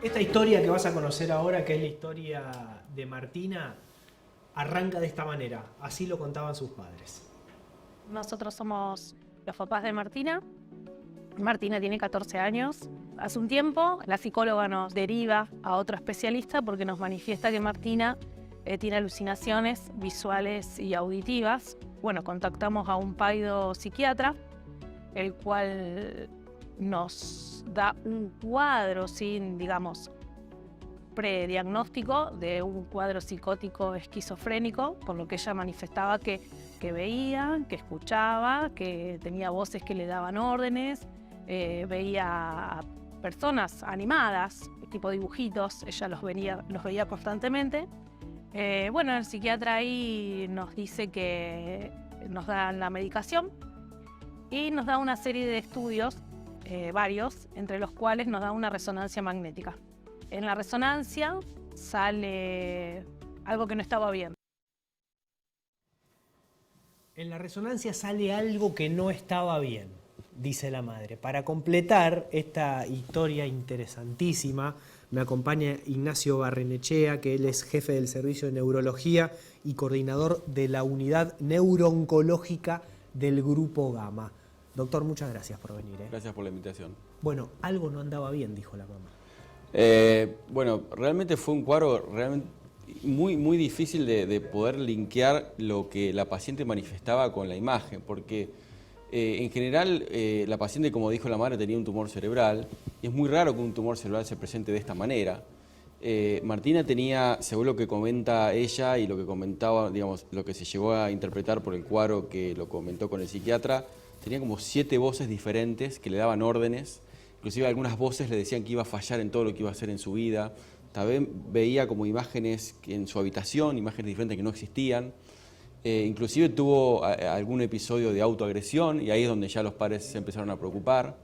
Esta historia que vas a conocer ahora, que es la historia de Martina, arranca de esta manera. Así lo contaban sus padres. Nosotros somos los papás de Martina. Martina tiene 14 años. Hace un tiempo la psicóloga nos deriva a otro especialista porque nos manifiesta que Martina tiene alucinaciones visuales y auditivas. Bueno, contactamos a un paido psiquiatra, el cual nos da un cuadro sin, digamos, prediagnóstico de un cuadro psicótico esquizofrénico, por lo que ella manifestaba que veía, que escuchaba, que tenía voces que le daban órdenes, veía personas animadas, tipo dibujitos, ella los veía constantemente. Bueno, el psiquiatra ahí nos dice que nos da la medicación y nos da una serie de estudios, varios, entre los cuales nos da una resonancia magnética. En la resonancia sale algo que no estaba bien. En la resonancia sale algo que no estaba bien, dice la madre. Para completar esta historia interesantísima, me acompaña Ignacio Barrenechea, que él es jefe del Servicio de Neurología y coordinador de la Unidad Neurooncológica del Grupo Gama. Doctor, muchas gracias por venir. Gracias por la invitación. Bueno, algo no andaba bien, dijo la mamá. Bueno, realmente fue un cuadro realmente muy difícil de poder linkear lo que la paciente manifestaba con la imagen, porque en general la paciente, como dijo la madre, tenía un tumor cerebral, y es muy raro que un tumor cerebral se presente de esta manera. Martina tenía, según lo que comenta ella y lo que comentaba, digamos, lo que se llegó a interpretar por el cuadro que lo comentó con el psiquiatra, tenía como 7 voces diferentes que le daban órdenes. Inclusive algunas voces le decían que iba a fallar en todo lo que iba a hacer en su vida. También veía como imágenes en su habitación, imágenes diferentes que no existían. Inclusive tuvo algún episodio de autoagresión y ahí es donde ya los padres se empezaron a preocupar.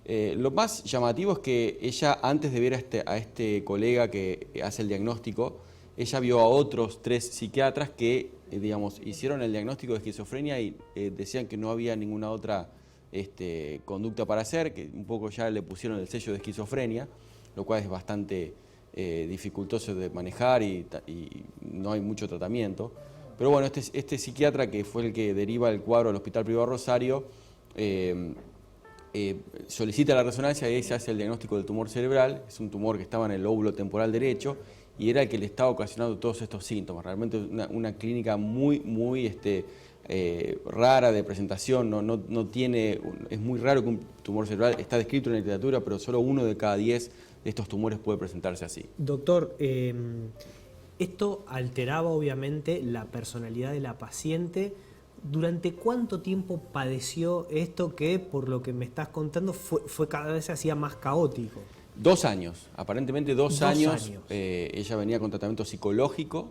Lo más llamativo es que ella, antes de ver a este colega que hace el diagnóstico, ella vio a otros 3 psiquiatras que, digamos, hicieron el diagnóstico de esquizofrenia y decían que no había ninguna otra conducta para hacer, que un poco ya le pusieron el sello de esquizofrenia, lo cual es bastante dificultoso de manejar y no hay mucho tratamiento. Pero bueno, este psiquiatra, que fue el que deriva el cuadro al Hospital Privado Rosario, solicita la resonancia y ahí se hace el diagnóstico del tumor cerebral. Es un tumor que estaba en el lóbulo temporal derecho y era el que le estaba ocasionando todos estos síntomas. Realmente una clínica muy rara de presentación, no tiene, es muy raro que un tumor cerebral, está descrito en la literatura, pero solo 1 de cada 10 de estos tumores puede presentarse así. Doctor, esto alteraba obviamente la personalidad de la paciente. ¿Durante cuánto tiempo padeció esto que, por lo que me estás contando, fue cada vez se hacía más caótico? 2 años, aparentemente 2 años. 2 años. Ella venía con tratamiento psicológico.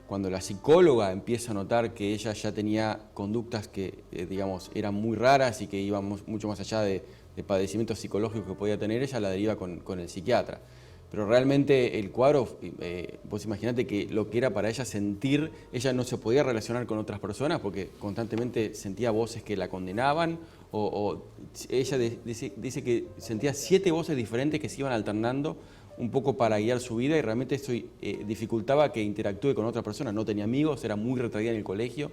Cuando la psicóloga empieza a notar que ella ya tenía conductas que, digamos, eran muy raras y que iban mucho más allá de padecimientos psicológicos que podía tener, ella la deriva con el psiquiatra. Pero realmente el cuadro, vos imaginate que lo que era para ella sentir, ella no se podía relacionar con otras personas porque constantemente sentía voces que la condenaban, o ella dice que sentía 7 voces diferentes que se iban alternando un poco para guiar su vida, y realmente esto dificultaba que interactúe con otras personas. No tenía amigos, era muy retraída en el colegio.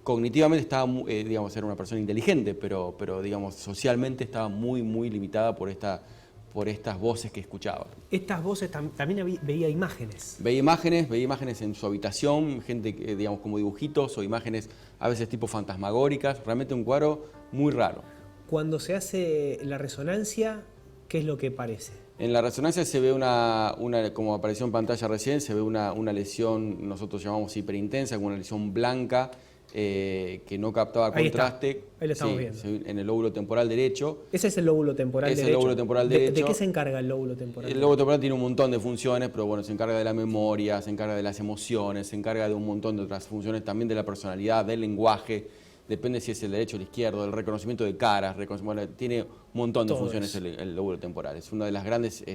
Cognitivamente estaba, digamos, era una persona inteligente, pero digamos, socialmente estaba muy limitada por estas voces que escuchaba. Estas voces también veía imágenes. Veía imágenes en su habitación, gente, digamos, como dibujitos o imágenes a veces tipo fantasmagóricas. Realmente un cuadro muy raro. Cuando se hace la resonancia, ¿qué es lo que parece? En la resonancia se ve como apareció en pantalla recién, se ve una lesión, nosotros llamamos hiperintensa, como una lesión blanca, que no captaba contraste. Ahí lo estamos viendo. En el lóbulo temporal derecho. Ese es el lóbulo temporal derecho. Es el lóbulo temporal derecho. ¿De qué se encarga el lóbulo temporal? El lóbulo temporal tiene un montón de funciones, pero bueno, se encarga de la memoria, se encarga de las emociones, se encarga de un montón de otras funciones, también de la personalidad, del lenguaje. Depende si es el derecho o el izquierdo, del reconocimiento de caras, bueno, tiene un montón de funciones el lóbulo temporal. Es una de las grandes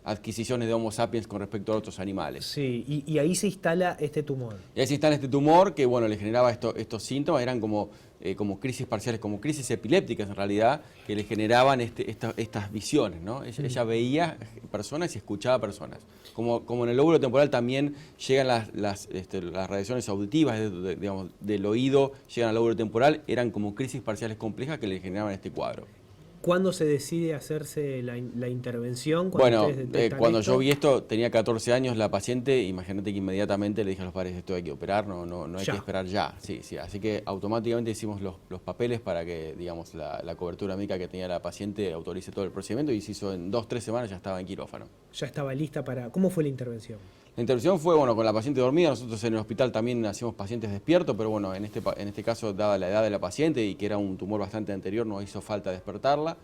adquisiciones de Homo sapiens con respecto a otros animales. Sí, y ahí se instala este tumor. Y ahí se instala este tumor que, bueno, le generaba estos síntomas, eran como como crisis parciales, como crisis epilépticas en realidad, que le generaban estas visiones, ¿no? Ella veía personas y escuchaba personas. Como en el lóbulo temporal también llegan las radiaciones auditivas, digamos, del oído, llegan al lóbulo temporal, eran como crisis parciales complejas que le generaban este cuadro. ¿Cuándo se decide hacerse la intervención? Bueno, cuando yo vi esto, tenía 14 años la paciente, imagínate que inmediatamente le dije a los padres, esto hay que operar, no hay que esperar ya. Sí, así que automáticamente hicimos los papeles para que, digamos, la cobertura médica que tenía la paciente autorice todo el procedimiento y se hizo en 2-3 semanas, ya estaba en quirófano. Ya estaba lista para... ¿Cómo fue la intervención? La intervención fue, bueno, con la paciente dormida. Nosotros en el hospital también hacíamos pacientes despiertos, pero bueno, en este caso, dada la edad de la paciente y que era un tumor bastante anterior, no hizo falta despertarla.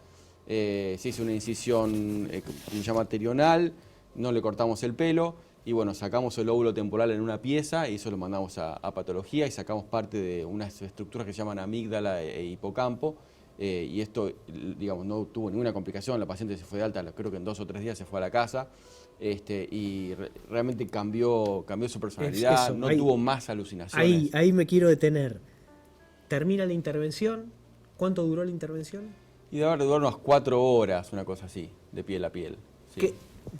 Se hizo una incisión que se llama terional, no le cortamos el pelo y bueno, sacamos el lóbulo temporal en una pieza y eso lo mandamos a patología y sacamos parte de unas estructuras que se llaman amígdala e hipocampo. Y esto, digamos, no tuvo ninguna complicación, la paciente se fue de alta, creo que en 2 o 3 días se fue a la casa. Y realmente cambió su personalidad, no tuvo más alucinaciones. Ahí me quiero detener. Termina la intervención. ¿Cuánto duró la intervención? Y de haber durado unas 4 horas, una cosa así, de piel a piel. Sí.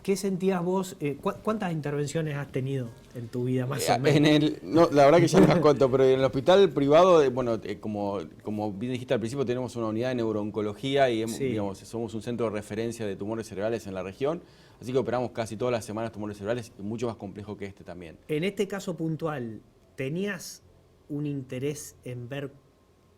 ¿Qué sentías vos? ¿Cuántas intervenciones has tenido en tu vida más o menos? La verdad que ya no las cuento, pero en el hospital privado, bueno, como bien dijiste al principio, tenemos una unidad de neurooncología y digamos, somos un centro de referencia de tumores cerebrales en la región. Así que operamos casi todas las semanas tumores cerebrales, mucho más complejo que este también. En este caso puntual, ¿tenías un interés en ver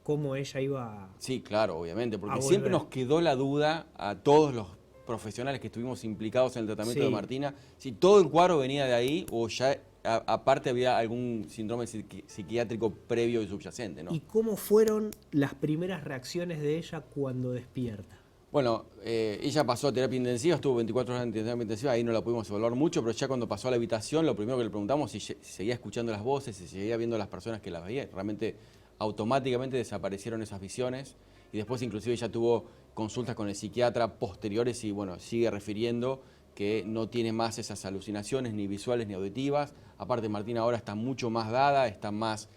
cómo ella iba a... Sí, claro, obviamente, porque siempre nos quedó la duda a todos los profesionales que estuvimos implicados en el tratamiento de Martina, si todo el cuadro venía de ahí o ya aparte había algún síndrome psiquiátrico previo y subyacente, ¿no? ¿Y cómo fueron las primeras reacciones de ella cuando despierta? Bueno, ella pasó a terapia intensiva, estuvo 24 horas en terapia intensiva, ahí no la pudimos evaluar mucho, pero ya cuando pasó a la habitación, lo primero que le preguntamos es si seguía escuchando las voces, si seguía viendo a las personas que las veían. Realmente automáticamente desaparecieron esas visiones y después inclusive ella tuvo consultas con el psiquiatra posteriores y bueno, sigue refiriendo que no tiene más esas alucinaciones ni visuales ni auditivas. Aparte Martina ahora está mucho más dada, está más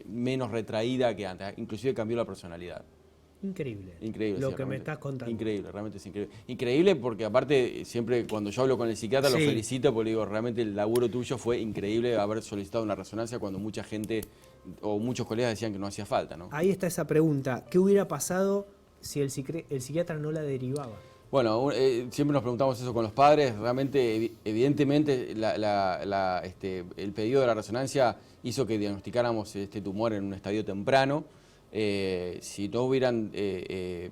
menos retraída que antes, inclusive cambió la personalidad. Increíble. Increíble. Lo que me estás contando. Increíble, realmente es increíble. Increíble porque aparte siempre cuando yo hablo con el psiquiatra lo felicito porque le digo, realmente el laburo tuyo fue increíble haber solicitado una resonancia cuando mucha gente o muchos colegas decían que no hacía falta, ¿no? Ahí está esa pregunta. ¿Qué hubiera pasado si el psiquiatra no la derivaba? Bueno, siempre nos preguntamos eso con los padres. Realmente, evidentemente, el pedido de la resonancia hizo que diagnosticáramos este tumor en un estadio temprano. Si no hubieran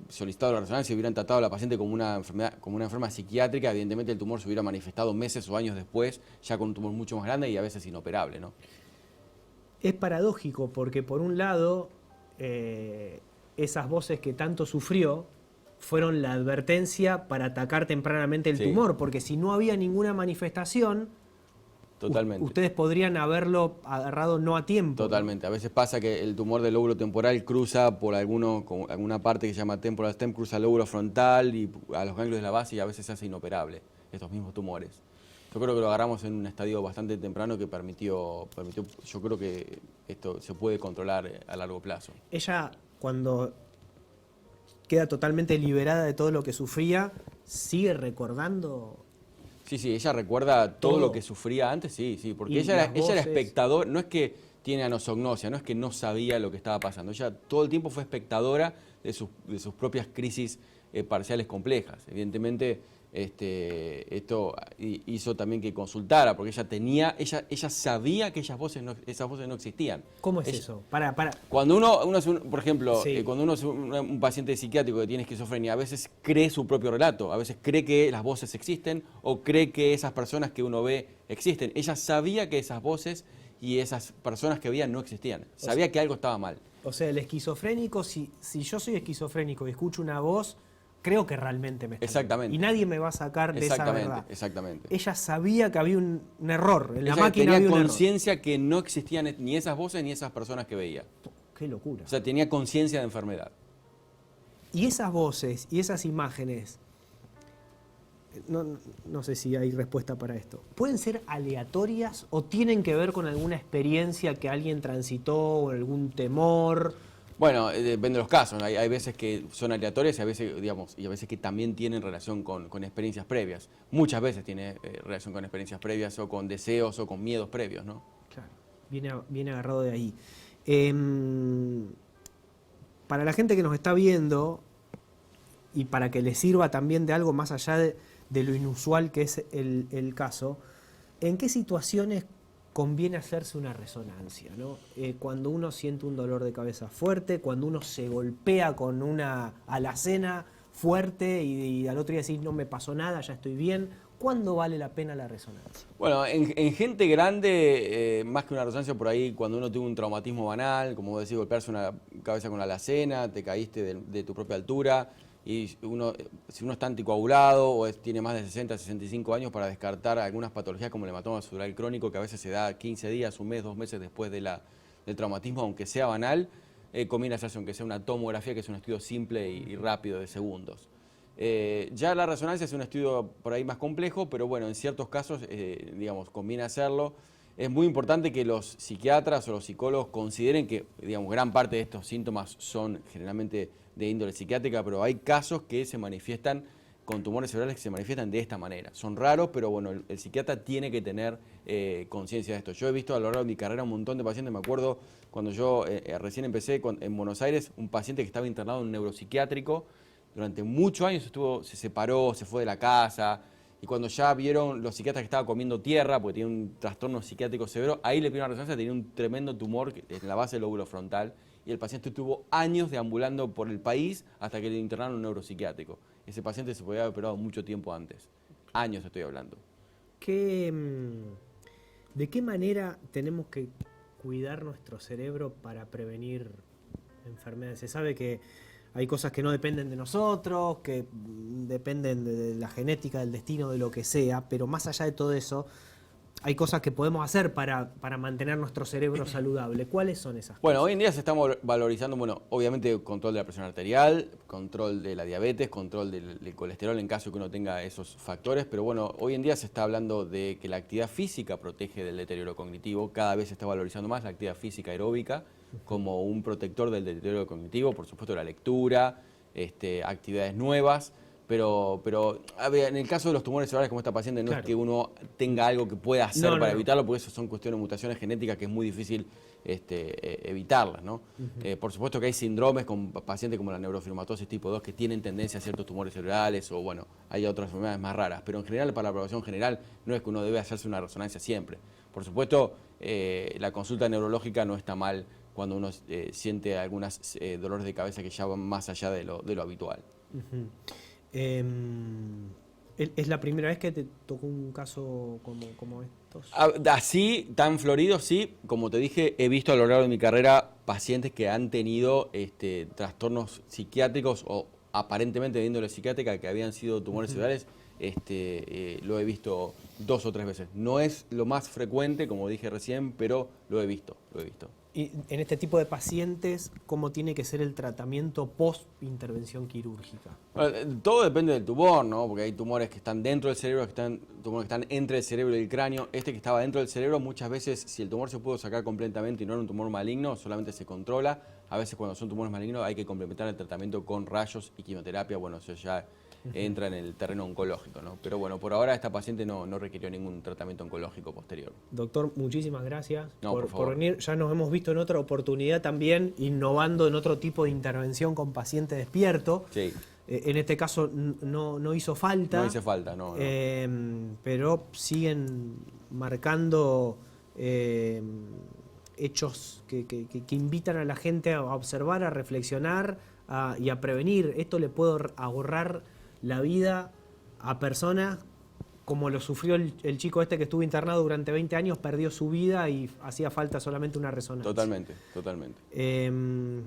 solicitado la resonancia, hubieran tratado a la paciente como una enferma psiquiátrica, evidentemente el tumor se hubiera manifestado meses o años después, ya con un tumor mucho más grande y a veces inoperable, ¿no? Es paradójico porque por un lado esas voces que tanto sufrió fueron la advertencia para atacar tempranamente el tumor, porque si no había ninguna manifestación, totalmente. Ustedes podrían haberlo agarrado no a tiempo. Totalmente. A veces pasa que el tumor del lóbulo temporal cruza por alguna parte que se llama temporal stem, cruza el lóbulo frontal y a los ganglios de la base y a veces se hace inoperable, estos mismos tumores. Yo creo que lo agarramos en un estadio bastante temprano que permitió, yo creo que esto se puede controlar a largo plazo. Ella, cuando queda totalmente liberada de todo lo que sufría, ¿sigue recordando? Sí, ella recuerda todo lo que sufría antes, sí, porque ella era espectador, no es que tiene anosognosia, no es que no sabía lo que estaba pasando, ella todo el tiempo fue espectadora de sus propias crisis parciales complejas. Evidentemente, esto hizo también que consultara, porque ella sabía que esas voces no existían. ¿Cómo es eso? Para. Cuando uno es por ejemplo, cuando uno es un paciente psiquiátrico que tiene esquizofrenia, a veces cree su propio relato, a veces cree que las voces existen o cree que esas personas que uno ve existen. Ella sabía que esas voces y esas personas que veía no existían. Sabía que algo estaba mal. O sea, el esquizofrénico, si yo soy esquizofrénico y escucho una voz, creo que realmente me está Exactamente. Y nadie me va a sacar de esa verdad. Exactamente. Ella sabía que había un error. En la Ella máquina había tenía conciencia que no existían ni esas voces ni esas personas que veía. Qué locura. O sea, tenía conciencia de enfermedad. Y esas voces y esas imágenes, no sé si hay respuesta para esto. ¿Pueden ser aleatorias o tienen que ver con alguna experiencia que alguien transitó o algún temor? Bueno, depende de los casos. Hay veces que son aleatorias y a veces, digamos, y a veces que también tienen relación con experiencias previas. Muchas veces tiene relación con experiencias previas o con deseos o con miedos previos, ¿no? Claro, viene agarrado de ahí. Para la gente que nos está viendo y para que les sirva también de algo más allá de lo inusual que es el caso, ¿en qué situaciones conviene hacerse una resonancia, ¿no? Cuando uno siente un dolor de cabeza fuerte, cuando uno se golpea con una alacena fuerte y al otro día decís, no me pasó nada, ya estoy bien. ¿Cuándo vale la pena la resonancia? Bueno, en gente grande, más que una resonancia por ahí, cuando uno tuvo un traumatismo banal, como vos decís, golpearse una cabeza con la alacena, te caíste de tu propia altura, y si uno está anticoagulado o tiene más de 60, 65 años, para descartar algunas patologías como el hematoma subdural crónico, que a veces se da 15 días, un mes, 2 meses después del traumatismo, aunque sea banal, conviene hacerse aunque sea una tomografía, que es un estudio simple y rápido de segundos. Ya la resonancia es un estudio por ahí más complejo, pero bueno, en ciertos casos, digamos, conviene hacerlo. Es muy importante que los psiquiatras o los psicólogos consideren que, digamos, gran parte de estos síntomas son generalmente de índole psiquiátrica, pero hay casos que se manifiestan con tumores cerebrales que se manifiestan de esta manera. Son raros, pero bueno, el psiquiatra tiene que tener conciencia de esto. Yo he visto a lo largo de mi carrera un montón de pacientes. Me acuerdo cuando yo recién empecé en Buenos Aires, un paciente que estaba internado en un neuropsiquiátrico. Durante muchos años se separó, se fue de la casa, y cuando ya vieron los psiquiatras que estaba comiendo tierra, porque tenía un trastorno psiquiátrico severo, ahí le pidieron una resonancia, tenía un tremendo tumor en la base del lóbulo frontal, y el paciente estuvo años deambulando por el país hasta que le internaron un neuropsiquiátrico. Ese paciente se podía haber operado mucho tiempo antes. Años estoy hablando. ¿De qué manera tenemos que cuidar nuestro cerebro para prevenir enfermedades? Se sabe que hay cosas que no dependen de nosotros, que dependen de la genética, del destino, de lo que sea, pero más allá de todo eso, hay cosas que podemos hacer para mantener nuestro cerebro saludable. ¿Cuáles son esas cosas? Bueno, hoy en día se está valorizando, bueno, obviamente control de la presión arterial, control de la diabetes, control del colesterol en caso que uno tenga esos factores, pero bueno, hoy en día se está hablando de que la actividad física protege del deterioro cognitivo. Cada vez se está valorizando más la actividad física aeróbica como un protector del deterioro cognitivo, por supuesto la lectura, actividades nuevas. Pero a ver, en el caso de los tumores cerebrales como esta paciente, no es que uno tenga algo que pueda hacer para evitarlo, porque eso son cuestiones de mutaciones genéticas que es muy difícil evitarlas, ¿no? Por supuesto que hay síndromes con pacientes como la neurofibromatosis tipo 2 que tienen tendencia a ciertos tumores cerebrales, o bueno, hay otras enfermedades más raras, pero en general, para la población general, no es que uno debe hacerse una resonancia siempre. Por supuesto, la consulta neurológica no está mal cuando uno siente algunos dolores de cabeza que ya van más allá de lo habitual. ¿Es la primera vez que te tocó un caso como estos? Así, tan florido, sí. Como te dije, he visto a lo largo de mi carrera pacientes que han tenido trastornos psiquiátricos o aparentemente de índole psiquiátrica que habían sido tumores cerebrales. Lo he visto 2 o 3 veces. No es lo más frecuente, como dije recién, pero lo he visto. Y en este tipo de pacientes, ¿cómo tiene que ser el tratamiento post-intervención quirúrgica? Bueno, todo depende del tumor, ¿no? Porque hay tumores que están dentro del cerebro, tumores que están entre el cerebro y el cráneo. Este que estaba dentro del cerebro, muchas veces, si el tumor se pudo sacar completamente y no era un tumor maligno, solamente se controla. A veces cuando son tumores malignos hay que complementar el tratamiento con rayos y quimioterapia. Bueno, eso ya entra en el terreno oncológico, ¿no? Pero bueno, por ahora esta paciente no requirió ningún tratamiento oncológico posterior. Doctor, muchísimas gracias por venir. Ya nos hemos visto en otra oportunidad también, innovando en otro tipo de intervención con paciente despierto. Sí. En este caso no hizo falta. No hizo falta, no. Pero siguen marcando hechos que invitan a la gente a observar, a reflexionar y a prevenir. Esto le puede ahorrar la vida a personas como lo sufrió el chico este que estuvo internado durante 20 años, perdió su vida y hacía falta solamente una resonancia. Totalmente.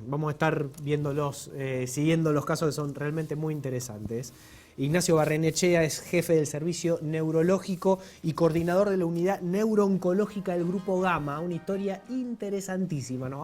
Vamos a estar viéndolos, siguiendo los casos que son realmente muy interesantes. Ignacio Barrenechea es jefe del servicio neurológico y coordinador de la unidad neurooncológica del Grupo Gama. Una historia interesantísima, ¿no?